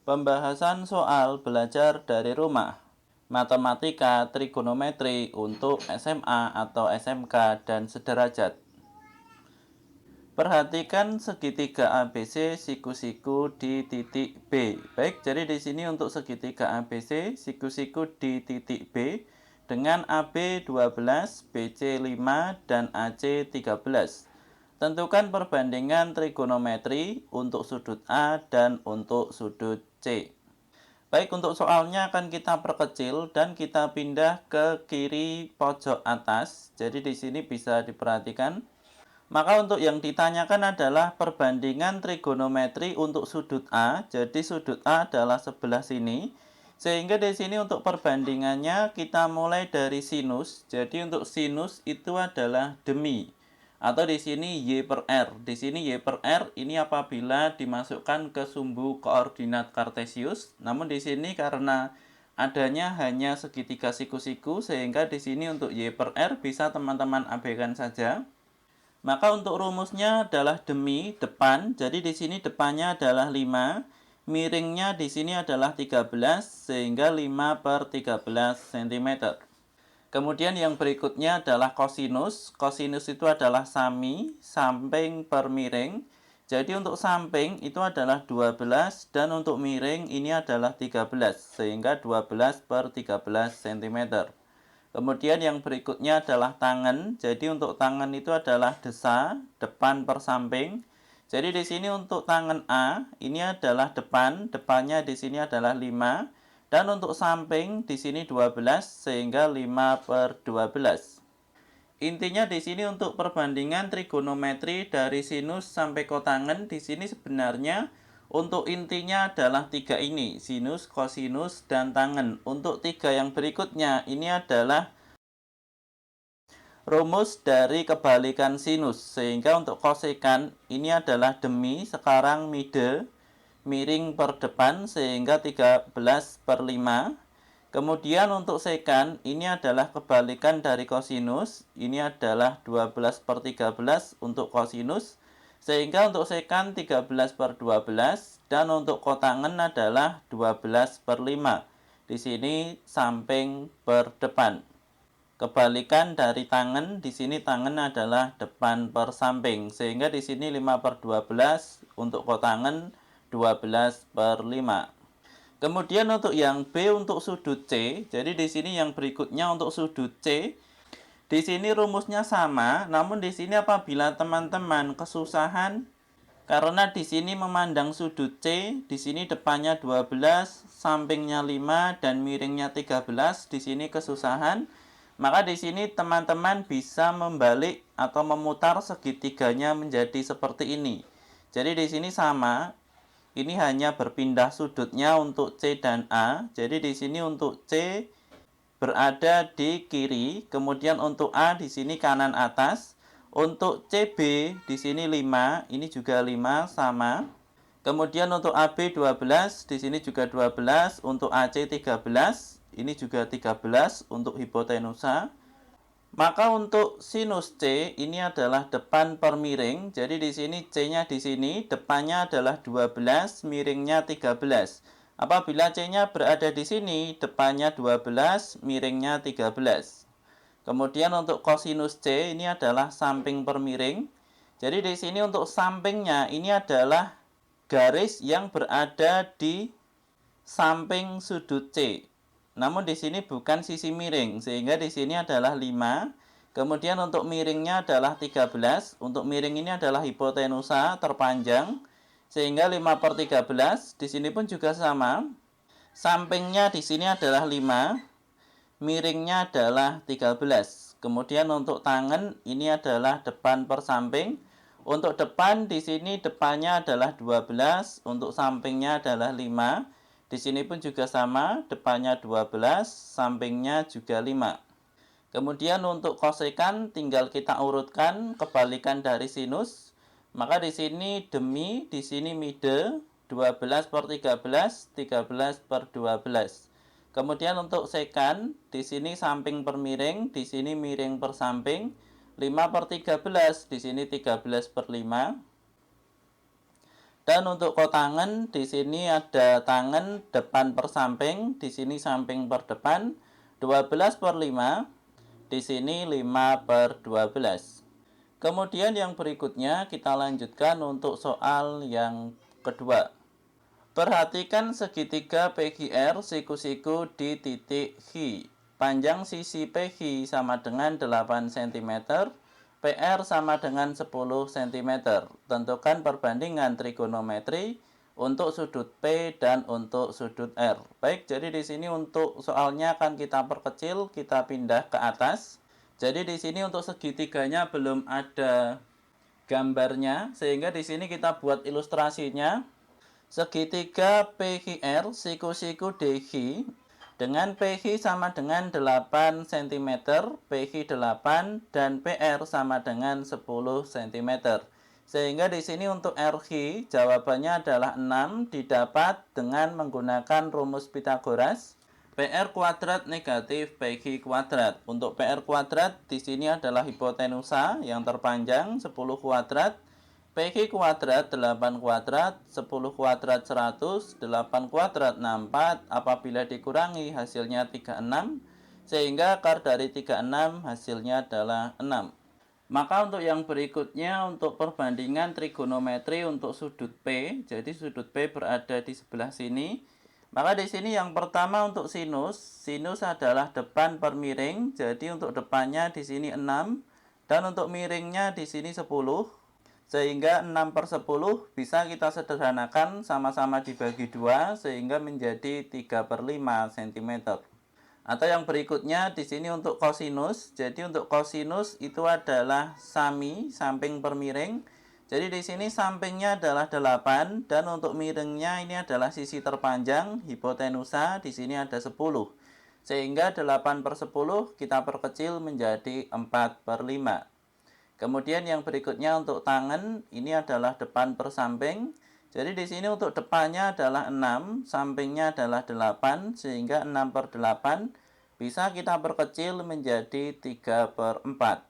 Pembahasan soal belajar dari rumah, matematika trigonometri untuk SMA atau SMK dan sederajat. Perhatikan segitiga ABC siku-siku di titik B. Baik, jadi di sini untuk segitiga ABC siku-siku di titik B dengan AB 12, BC 5, dan AC 13. Tentukan perbandingan trigonometri untuk sudut A dan untuk sudut C. Baik, untuk soalnya akan kita perkecil dan kita pindah ke kiri pojok atas. Jadi di sini bisa diperhatikan. Maka untuk yang ditanyakan adalah perbandingan trigonometri untuk sudut A. Jadi sudut A adalah sebelah sini. Sehingga di sini untuk perbandingannya kita mulai dari sinus. Jadi untuk sinus itu adalah demi. Atau di sini Y per R. Di sini Y per R ini apabila dimasukkan ke sumbu koordinat kartesius. Namun di sini karena adanya hanya segitiga siku-siku sehingga di sini untuk Y per R bisa teman-teman abaikan saja. Maka untuk rumusnya adalah demi depan. Jadi di sini depannya adalah 5, miringnya di sini adalah 13 sehingga 5 per 13 cm. Kemudian yang berikutnya adalah kosinus. Kosinus itu adalah sami, samping per miring. Jadi untuk samping itu adalah 12 dan untuk miring ini adalah 13 sehingga 12 per 13 cm. Kemudian yang berikutnya adalah tangan. Jadi untuk tangan itu adalah desa, depan per samping. Jadi di sini untuk tangan A ini adalah depan, depannya di sini adalah 5 dan untuk samping di sini 12 sehingga 5 per 12. Intinya di sini untuk perbandingan trigonometri dari sinus sampai kotangen di sini sebenarnya untuk intinya adalah 3 ini, sinus, kosinus, dan tangen. Untuk 3 yang berikutnya ini adalah rumus dari kebalikan sinus. Sehingga untuk kosekan ini adalah demi, sekarang mide, miring per depan sehingga 13 per 5. Kemudian untuk sekan ini adalah kebalikan dari kosinus. Ini adalah 12 per 13 untuk kosinus. Sehingga untuk sekan 13 per 12 dan untuk kotangen adalah 12 per 5. Di sini samping per depan. Kebalikan dari tangan, di sini tangan adalah depan per samping. Sehingga di sini 5 per 12 untuk kotangen 12 per 5. Kemudian untuk yang B untuk sudut C, jadi di sini yang berikutnya untuk sudut C, di sini rumusnya sama, namun di sini apabila teman-teman kesusahan karena di sini memandang sudut C, di sini depannya 12, sampingnya 5 dan miringnya 13, di sini kesusahan, maka di sini teman-teman bisa membalik atau memutar segitiganya menjadi seperti ini. Jadi di sini sama, ini hanya berpindah sudutnya untuk C dan A. Jadi di sini untuk C berada di kiri, kemudian untuk A di sini kanan atas. Untuk CB di sini 5, ini juga 5 sama. Kemudian untuk AB 12, di sini juga 12, untuk AC 13, ini juga 13 untuk hipotenusa. Maka untuk sinus C ini adalah depan per miring. Jadi di sini C-nya di sini, depannya adalah 12, miringnya 13. Apabila C-nya berada di sini, depannya 12, miringnya 13. Kemudian untuk kosinus C ini adalah samping per miring. Jadi di sini untuk sampingnya ini adalah garis yang berada di samping sudut C. Namun di sini bukan sisi miring, sehingga di sini adalah 5. Kemudian untuk miringnya adalah 13. Untuk miring ini adalah hipotenusa terpanjang, sehingga 5 per 13. Di sini pun juga sama. Sampingnya di sini adalah 5, miringnya adalah 13. Kemudian untuk tangan ini adalah depan per samping. Untuk depan di sini depannya adalah 12, untuk sampingnya adalah 5. Di sini pun juga sama, depannya 12, sampingnya juga 5. Kemudian untuk kosekan tinggal kita urutkan kebalikan dari sinus. Maka di sini demi, di sini mide, 12 per 13, 13 per 12. Kemudian untuk sekan, di sini samping per miring, di sini miring per samping, 5 per 13, di sini 13 per 5. Dan untuk kotangan di sini ada tangan depan per samping, di sini samping per depan 12/5, di sini 5/12. Kemudian yang berikutnya kita lanjutkan untuk soal yang kedua. Perhatikan segitiga PQR siku-siku di titik H. Panjang sisi PQ sama dengan 8 cm, PR sama dengan 10 cm. Tentukan perbandingan trigonometri untuk sudut P dan untuk sudut R. Baik, jadi di sini untuk soalnya akan kita perkecil, kita pindah ke atas. Jadi di sini untuk segitiganya belum ada gambarnya, sehingga di sini kita buat ilustrasinya. Segitiga PQR siku-siku DQ dengan PQ sama dengan 8 cm, PQ 8 dan PR sama dengan 10 cm. Sehingga di sini untuk RQ jawabannya adalah 6 didapat dengan menggunakan rumus Pythagoras. PR kuadrat negatif PQ kuadrat. Untuk PR kuadrat di sini adalah hipotenusa yang terpanjang 10 kuadrat. PQ kuadrat 8 kuadrat, 10 kuadrat 100, 8 kuadrat 64, apabila dikurangi hasilnya 36, sehingga akar dari 36 hasilnya adalah 6. Maka untuk yang berikutnya untuk perbandingan trigonometri untuk sudut P, jadi sudut P berada di sebelah sini. Maka di sini yang pertama untuk sinus, sinus adalah depan per miring, jadi untuk depannya di sini 6 dan untuk miringnya di sini 10. Sehingga 6/10 bisa kita sederhanakan sama-sama dibagi 2 sehingga menjadi 3/5 cm. Atau yang berikutnya di sini untuk kosinus. Jadi untuk kosinus itu adalah sami samping per miring. Jadi di sini sampingnya adalah 8 dan untuk miringnya ini adalah sisi terpanjang hipotenusa, di sini ada 10. Sehingga 8/10 kita perkecil menjadi 4/5. Kemudian yang berikutnya untuk tangan, ini adalah depan per samping. Jadi di sini untuk depannya adalah 6, sampingnya adalah 8, sehingga 6/8 bisa kita perkecil menjadi 3/4.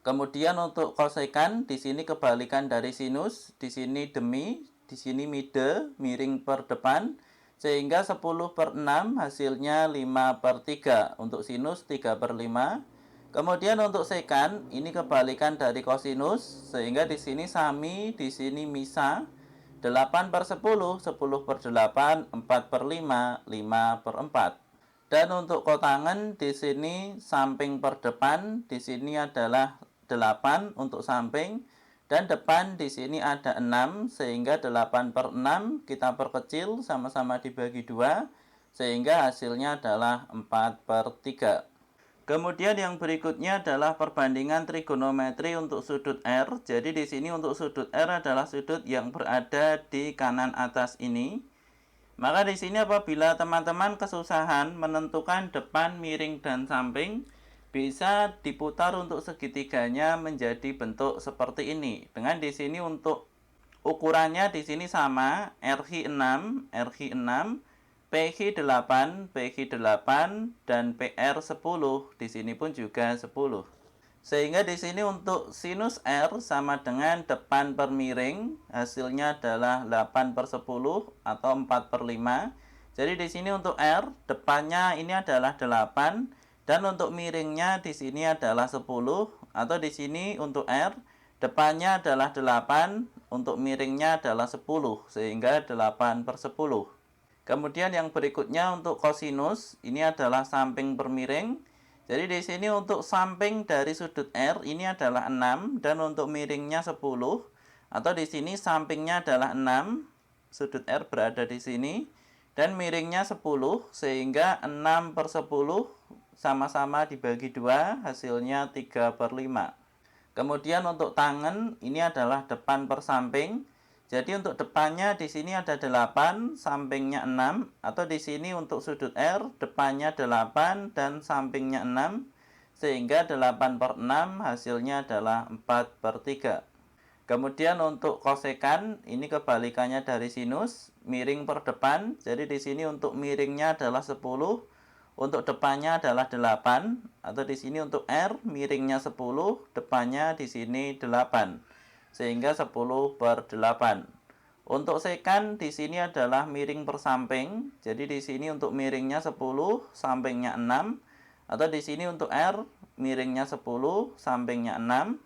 Kemudian untuk kosekan, di sini kebalikan dari sinus, di sini demi, di sini mide, miring per depan, sehingga 10/6 hasilnya 5/3. Untuk sinus 3/5. Kemudian untuk sekan, ini kebalikan dari kosinus, sehingga di sini sami, di sini misa, 8/10, 10/8, 4/5, 5/4. Dan untuk kotangan, di sini samping per depan, di sini adalah 8 untuk samping, dan depan di sini ada 6, sehingga 8/6 kita perkecil sama-sama dibagi 2, sehingga hasilnya adalah 4/3. Kemudian yang berikutnya adalah perbandingan trigonometri untuk sudut R. Jadi di sini untuk sudut R adalah sudut yang berada di kanan atas ini. Maka di sini apabila teman-teman kesusahan menentukan depan, miring, dan samping, bisa diputar untuk segitiganya menjadi bentuk seperti ini. Dengan di sini untuk ukurannya di sini sama, RH 6, RH 6. PQ 8, PQ 8 dan PR 10. Di sini pun juga 10. Sehingga di sini untuk sinus R sama dengan depan per miring, hasilnya adalah 8/10 atau 4/5. Jadi di sini untuk R, depannya ini adalah 8 dan untuk miringnya di sini adalah 10, atau di sini untuk R, depannya adalah 8, untuk miringnya adalah 10, sehingga 8/10. Kemudian yang berikutnya untuk kosinus, ini adalah samping per miring. Jadi di sini untuk samping dari sudut R ini adalah 6 dan untuk miringnya 10, atau di sini sampingnya adalah 6, sudut R berada di sini dan miringnya 10, sehingga 6/10 sama-sama dibagi 2 hasilnya 3/5. Kemudian untuk tangan ini adalah depan per samping. Jadi untuk depannya di sini ada 8, sampingnya 6, atau di sini untuk sudut R, depannya 8 dan sampingnya 6, sehingga 8/6 hasilnya adalah 4/3. Kemudian untuk kosekan, ini kebalikannya dari sinus, miring per depan. Jadi di sini untuk miringnya adalah 10, untuk depannya adalah 8, atau di sini untuk R, miringnya 10, depannya di sini 8. Sehingga 10/8. Untuk sekan di sini adalah miring per samping. Jadi di sini untuk miringnya 10, sampingnya 6. Atau di sini untuk R, miringnya 10, sampingnya 6.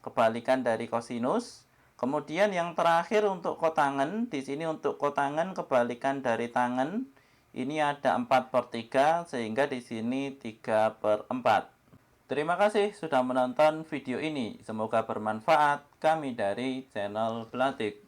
Kebalikan dari kosinus. Kemudian yang terakhir untuk kotangen, di sini untuk kotangen kebalikan dari tangen. Ini ada 4/3 sehingga di sini 3/4. Terima kasih sudah menonton video ini. Semoga bermanfaat. Kami dari channel Belatik.